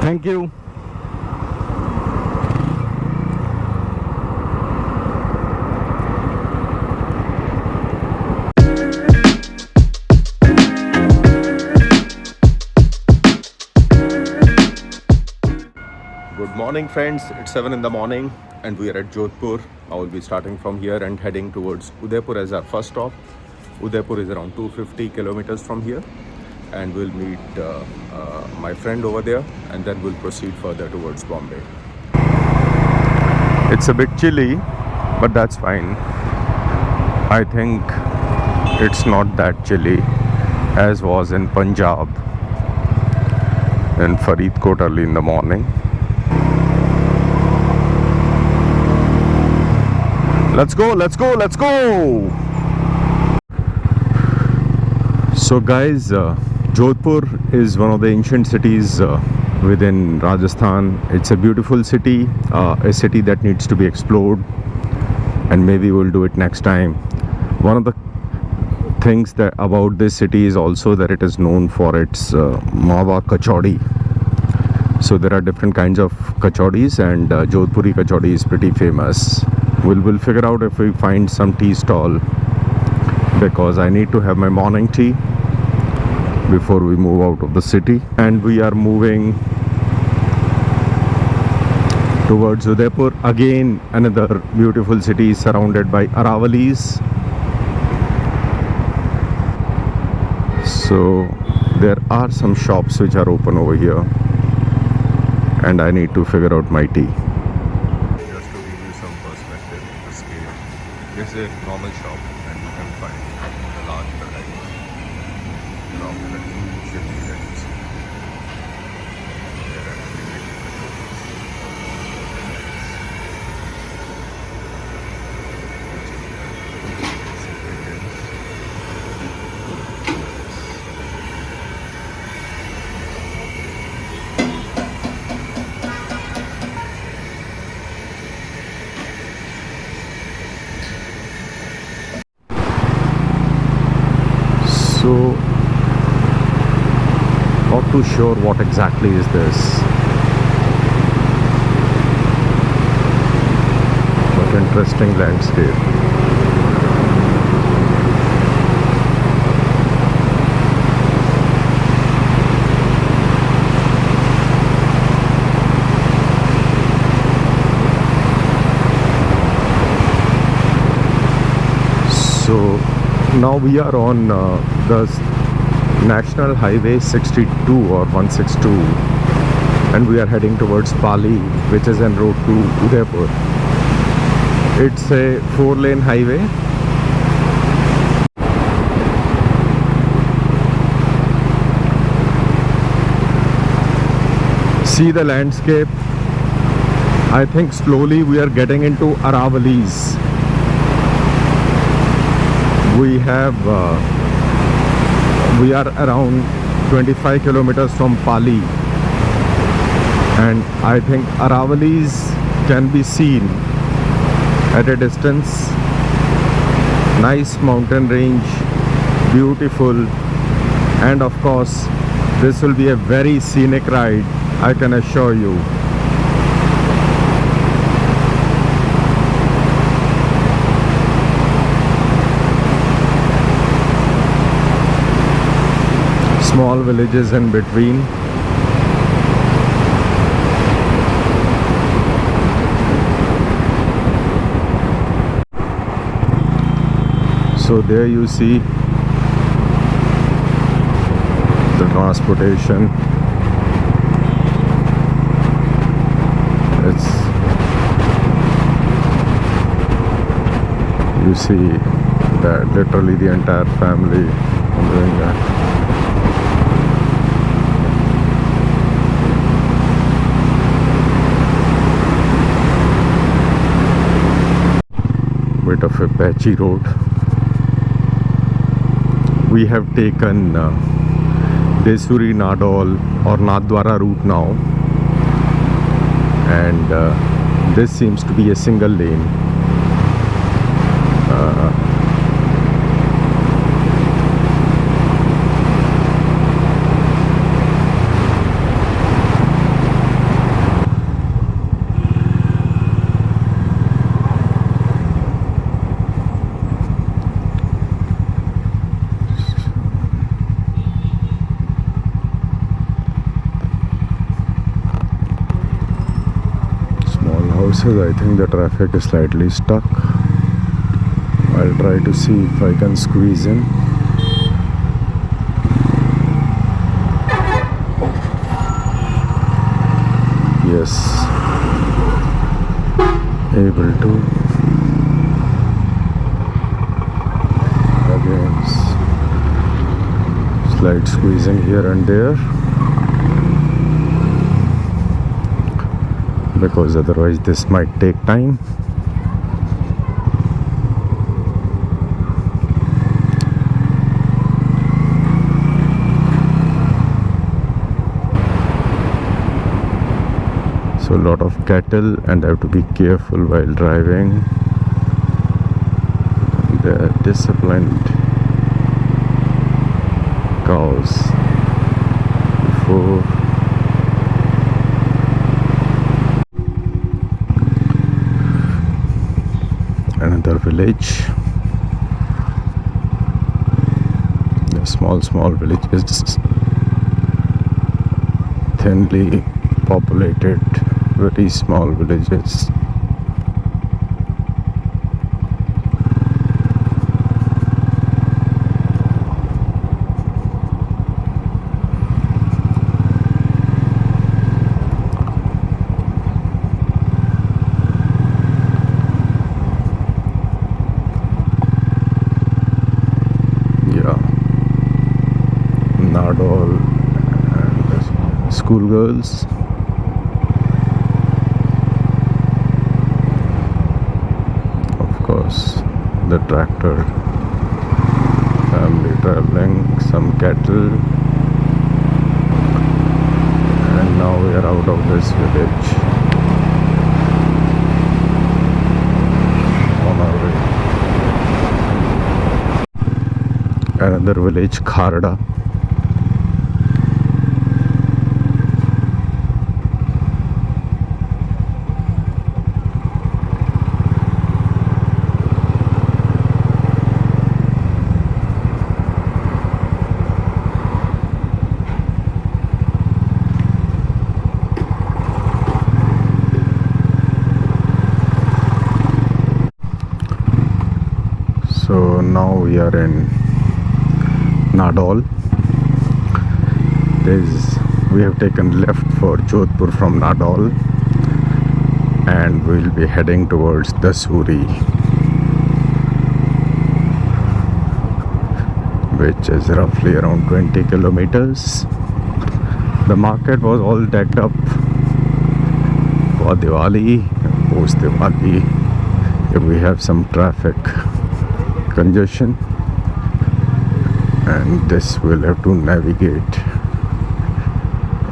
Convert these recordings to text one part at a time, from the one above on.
Thank you. Good morning, friends. It's 7 in the morning and we are at Jodhpur. I will be starting from here and heading towards Udaipur as our first stop. Udaipur is around 250 kilometers from here, and we'll meet my friend over there, and then we'll proceed further towards Bombay. It's a bit chilly, but that's fine. I think it's not that chilly as was in Punjab in Faridkot early in the morning. Let's go, let's go, let's go! So guys, Jodhpur is one of the ancient cities within Rajasthan. It's a beautiful city, a city that needs to be explored, and maybe we'll do it next time. One of the things that about this city is also that it is known for its Mawa Kachori. So there are different kinds of kachodis, and Jodhpuri kachori is pretty famous. We'll figure out if we find some tea stall, because I need to have my morning tea before we move out of the city. And we are moving towards Udaipur, again another beautiful city surrounded by Aravalis. So there are some shops which are open over here, and I need to figure out my tea. Just to give you some perspective, the scale. This is a normal shop, and you can find a large variety of the huge city that you see. There are So, not too sure what exactly is this, but interesting landscape. So now we are on the National Highway 62 or 162, and we are heading towards Pali, which is en route to Udaipur. It's a 4-lane highway. See the landscape. I think slowly we are getting into Aravalis. We are around 25 kilometers from Pali, and I think Aravalis can be seen at a distance. Nice mountain range, beautiful, and of course this will be a very scenic ride, I can assure you. Small villages in between. So there you see the transportation. You see that literally the entire family doing that. Bit of a patchy road. We have taken Desuri Nadol or Nathdwara route now, and this seems to be a single lane. houses, I think the traffic is slightly stuck. I'll try to see if I can squeeze in. Yes, able to. Again, slight squeezing here and there, because otherwise this might take time. So a lot of cattle, and I have to be careful while driving. They're disciplined cows before. Another village. They're small villages, thinly populated, very small villages. Yeah, Nadol and schoolgirls. The tractor, family traveling, some cattle, and now we are out of this village on our way. Another village, Kharda. So now we are in Nadol. We have taken left for Jodhpur from Nadol, and we'll be heading towards Dasuri, which is roughly around 20 kilometers. The market was all decked up for Diwali. Post Diwali, if we have some traffic congestion, and this will have to navigate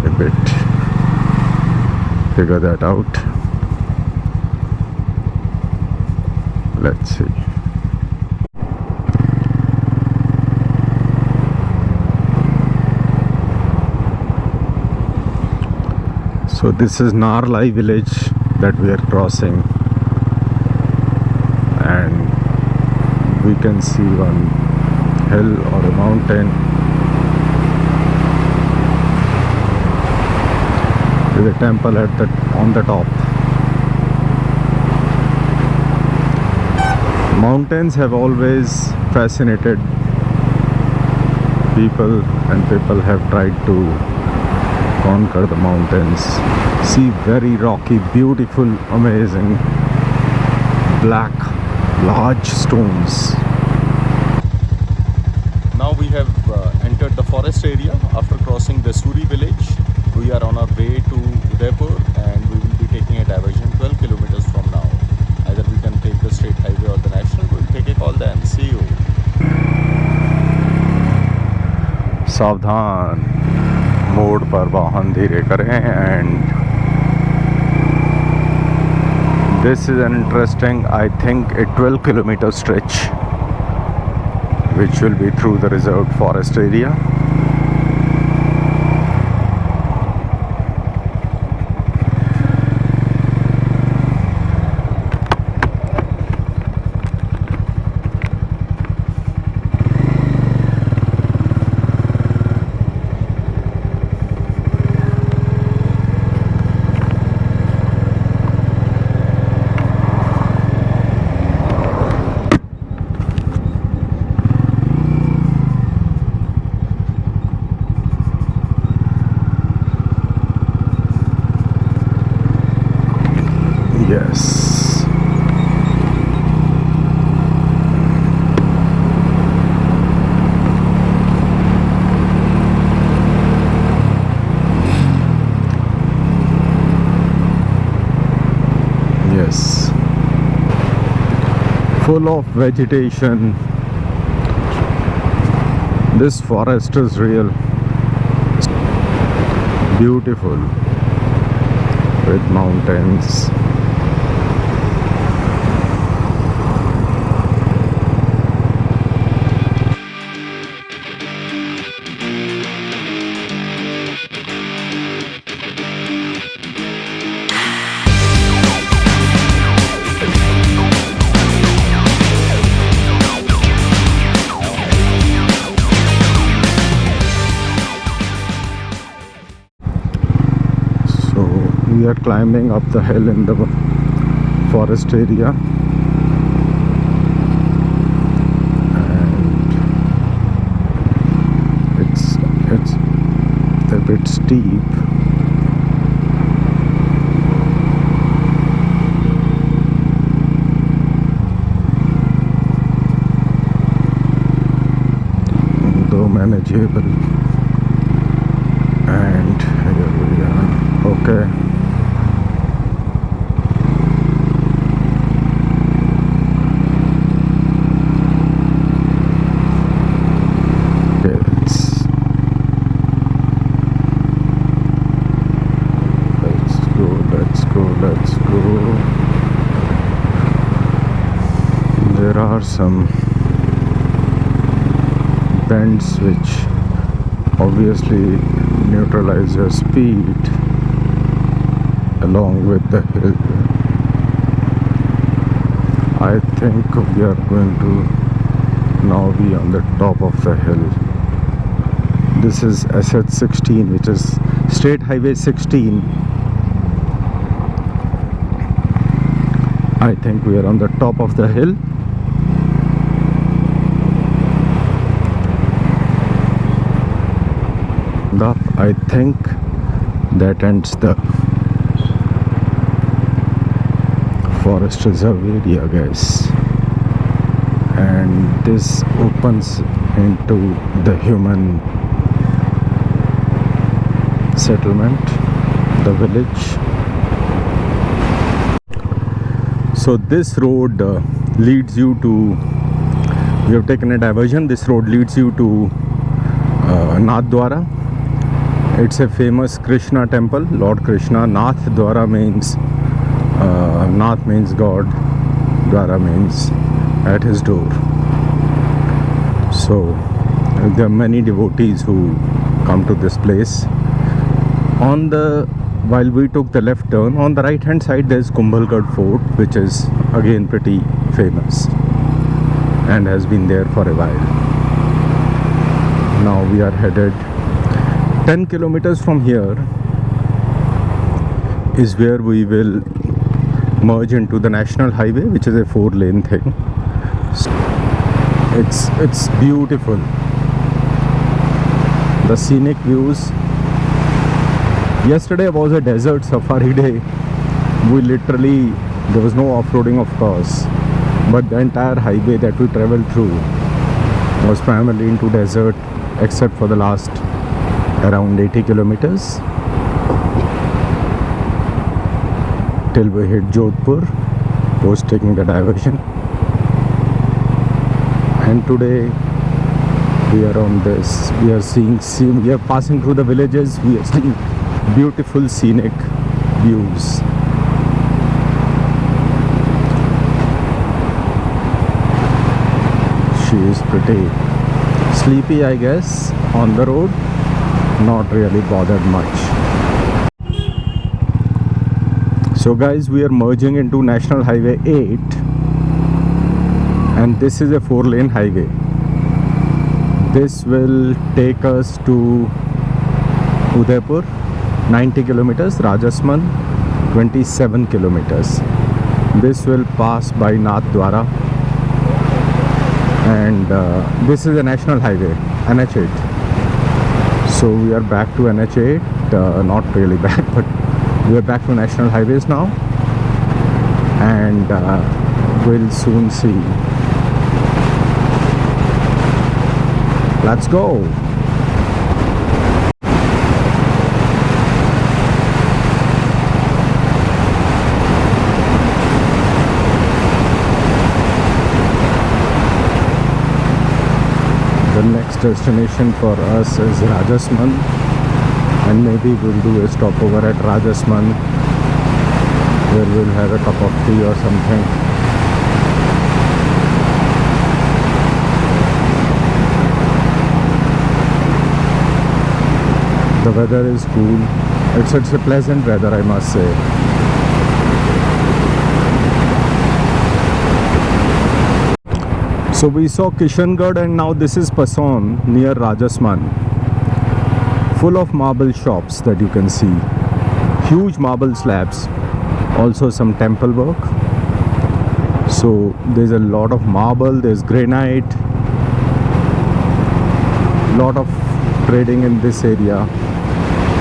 a bit, figure that out. Let's see. So this is Narlai village that we are crossing, and we can see one hill or a mountain with a temple on the top. Mountains have always fascinated people, and people have tried to conquer the mountains. See, very rocky, beautiful, amazing, black, large stones. Now we have entered the forest area after crossing the Suri village. We are on our way to Udaipur, and we will be taking a diversion 12 kilometers from now. Either we can take the state highway or the national. We'll take a call then. See you. सावधान, मोड़ पर वाहन धीरे करें. And this is an interesting, I think, a 12-kilometer stretch which will be through the reserved forest area. full of vegetation. This forest is real beautiful with mountains. We are climbing up the hill in the forest area, and it's a bit steep. Though manageable, and here we are. Okay. Let's go. There are some bends which obviously neutralize your speed along with the hill. I think we are going to now be on the top of the hill. This is SH16, which is State Highway 16. I think we are on the top of the hill. I think that ends the forest reserve area, guys, and this opens into the human settlement, the village. So this road leads you to, we have taken a diversion. This road leads you to Nathdwara. It's a famous Krishna temple, Lord Krishna. Nathdwara means Nath means God, Dwara means at his door. So there are many devotees who come to this place. While we took the left turn, on the right hand side there's Kumbhalgarh Fort, which is again pretty famous and has been there for a while. Now we are headed 10 kilometers from here is where we will merge into the national highway, which is a 4-lane thing. It's beautiful. The scenic views. Yesterday was a desert safari day. There was no off-roading, of course, but the entire highway that we traveled through was primarily into desert, except for the last around 80 kilometers till we hit Jodhpur post taking the diversion. And today we are on this, we are passing through the villages, we are seeing beautiful scenic views. She is pretty sleepy, I guess, on the road, not really bothered much. So guys, we are merging into National Highway 8, and this is a 4-lane highway. This will take us to Udaipur, 90 kilometers, Rajasman, 27 kilometers. This will pass by Nathdwara, and this is a national highway, NH8. So we are back to NH8, not really back, but we are back to national highways now, and we'll soon see. Let's go. destination for us is Rajasmand, and maybe we'll do a stopover at Rajasmand where we'll have a cup of tea or something. The weather is cool. It's a pleasant weather, I must say. So we saw Kishangarh, and now this is Pason near Rajasmand. Full of marble shops that you can see. Huge marble slabs. Also some temple work. So there's a lot of marble, there's granite. Lot of trading in this area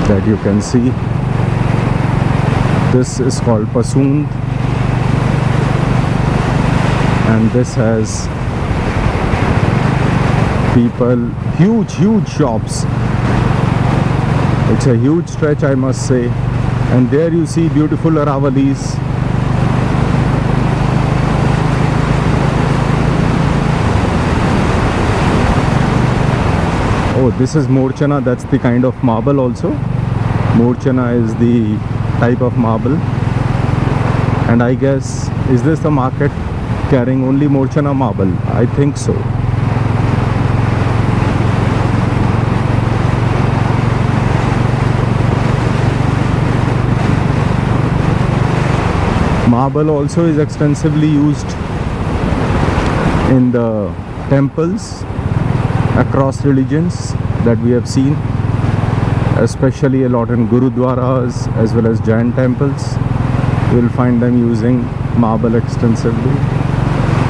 that you can see. This is called Pasoon, and this has people, huge shops. It's a huge stretch, I must say. And there you see beautiful Aravalis. Oh, this is Morchana. That's the kind of marble also. Morchana is the type of marble. And I guess, is this the market carrying only Morchana marble? I think so. Marble also is extensively used in the temples across religions that we have seen, especially a lot in Gurudwaras as well as Jain temples. You will find them using marble extensively.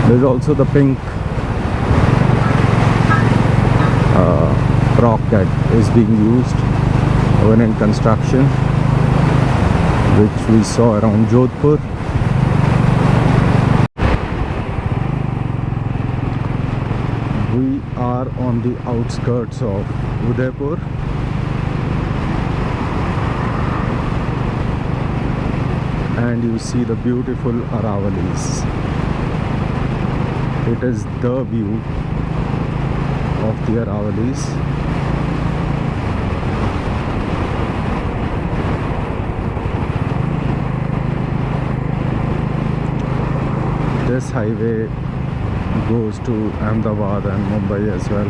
There is also the pink rock that is being used when in construction, which we saw around Jodhpur. We are on the outskirts of Udaipur. And you see the beautiful Aravalis. It is the view of the Aravalis. This highway goes to Ahmedabad and Mumbai as well,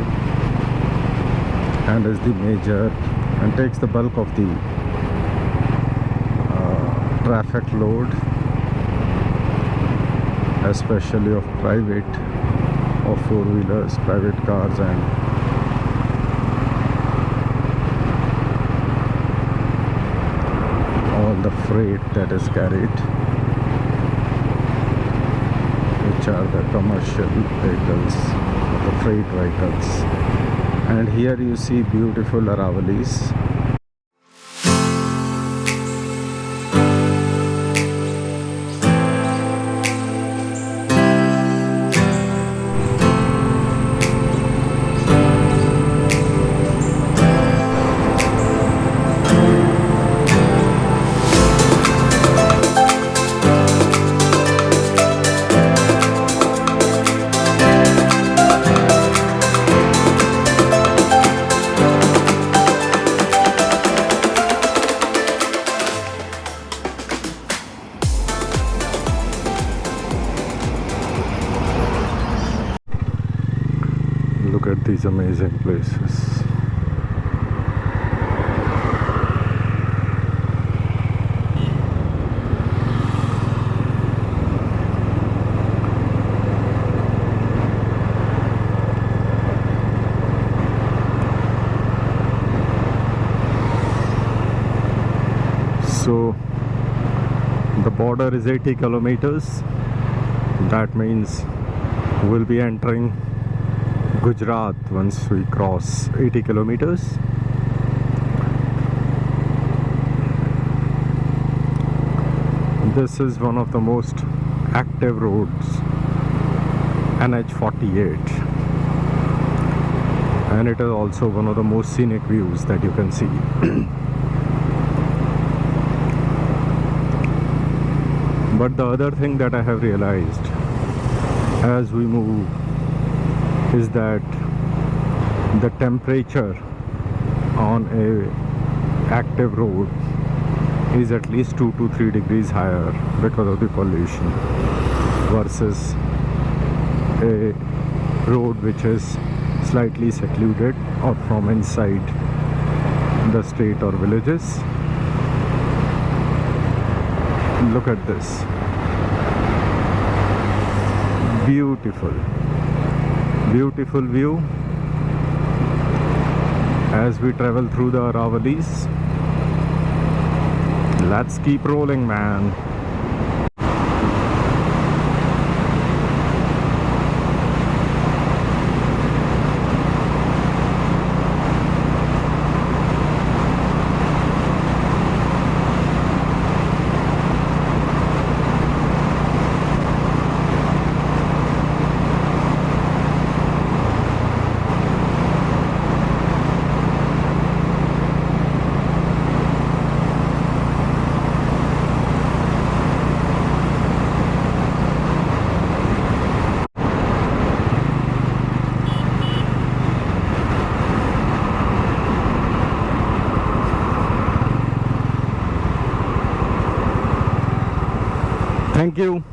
and is the major and takes the bulk of the traffic load, especially of private, of four-wheelers, private cars, and all the freight that is carried, which are the commercial vehicles, the freight vehicles. And here you see beautiful Aravalis. Look at these amazing places. So the border is 80 kilometers. That means we'll be entering Gujarat once we cross 80 kilometers. This is one of the most active roads, NH48, and it is also one of the most scenic views that you can see. But the other thing that I have realized as we move is that the temperature on a active road is at least 2 to 3 degrees higher because of the pollution versus a road which is slightly secluded or from inside the state or villages. Look at this. Beautiful, beautiful view as we travel through the Aravalis. Let's keep rolling, man. Thank you.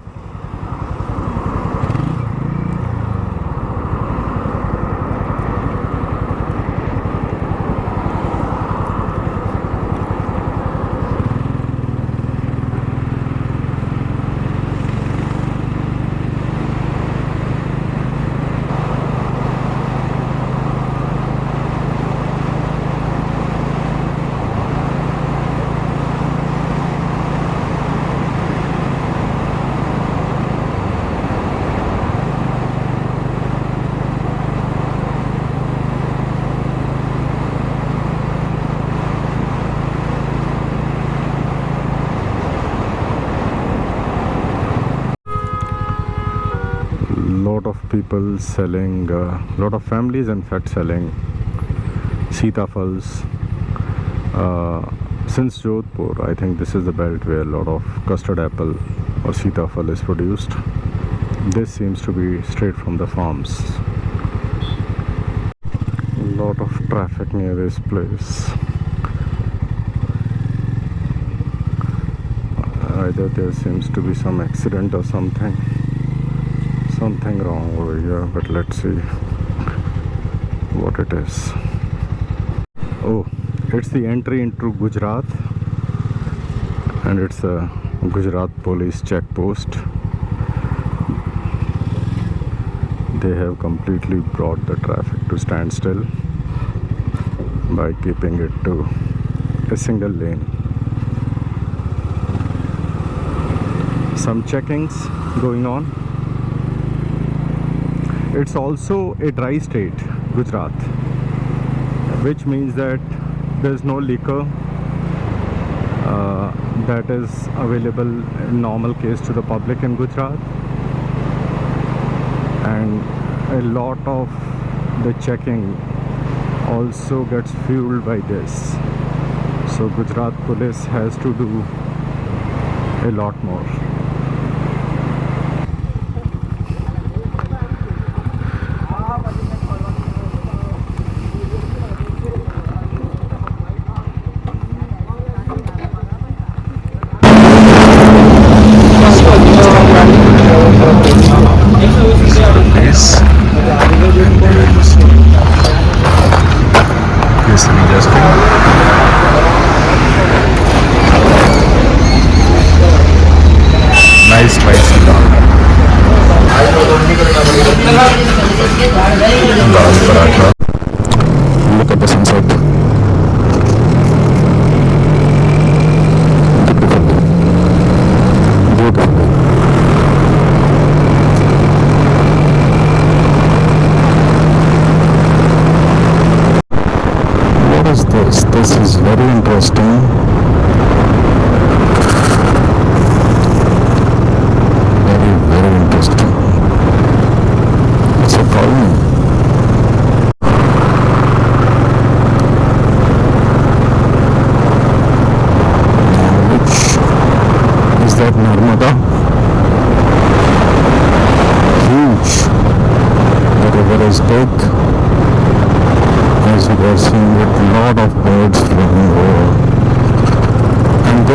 Lot of people selling, lot of families in fact selling Sitafals. Since Jodhpur, I think this is the belt where a lot of custard apple or Sitafal is produced. This seems to be straight from the farms. Lot of traffic near this place. Either there seems to be some accident or something wrong over here, but let's see what it is. Oh, it's the entry into Gujarat, and it's a Gujarat police check post. They have completely brought the traffic to standstill by keeping it to a single lane. Some checkings going on. It's also a dry state, Gujarat, which means that there's no liquor that is available in normal case to the public in Gujarat, and a lot of the checking also gets fueled by this. So Gujarat police has to do a lot more.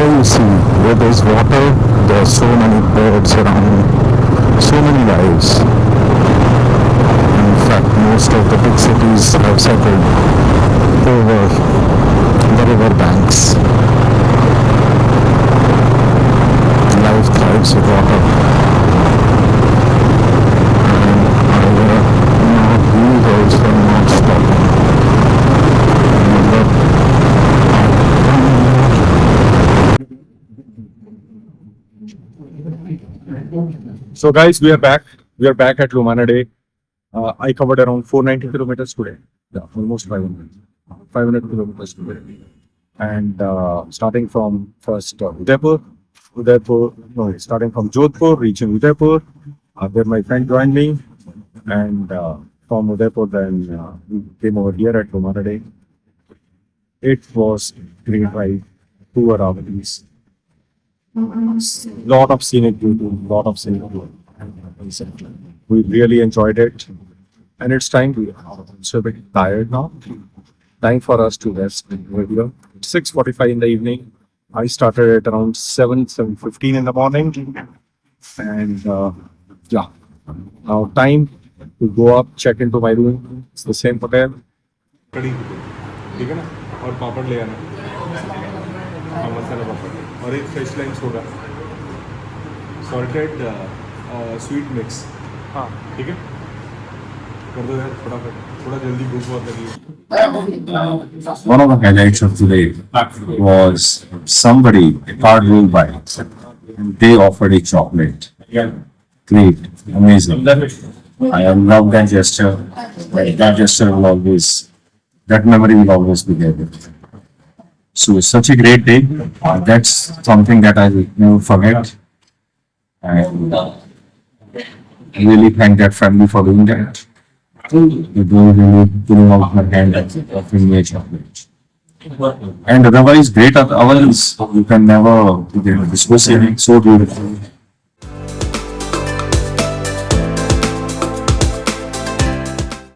here you see, where there's water, there are so many birds around, so many lives. In fact, most of the big cities have settled over the river banks. Life thrives with water. And our views also not stopping. So guys, we are back. We are back at Lumana Day. I covered around 490 kilometers today. Yeah, almost 500 kilometers today. And starting from first starting from Jodhpur, reaching Udaipur. Where my friend joined me. And from Udaipur, then we came over here at Lumana Day. It was great ride, 2 hours. Lot of scenic beauty, We really enjoyed it, and it's time. We are so a bit tired now. Time for us to rest. It's 6:45 in the evening. I started at around 7:15 in the morning, and yeah, now time to go up, check into my room. It's the same hotel. कड़ी ठीक है ना, और पापड़ ले आना, हाँ मसाला पापड़, और एक fresh lime soda, salted sweet mix, हाँ ठीक है, कर दो यार फटाफट, थोड़ा जल्दी भूख बहुत लगी है. One of the highlights of today was somebody, a cardboard bite, and they offered a chocolate. Great, amazing. I love that gesture. That gesture will always, that memory will always be there. So it's such a great day. That's something that I will never forget. And I really thank that family for doing that. They don't really putting out my hand and offering me a chocolate. And otherwise, great hours, you can never, this was so beautiful.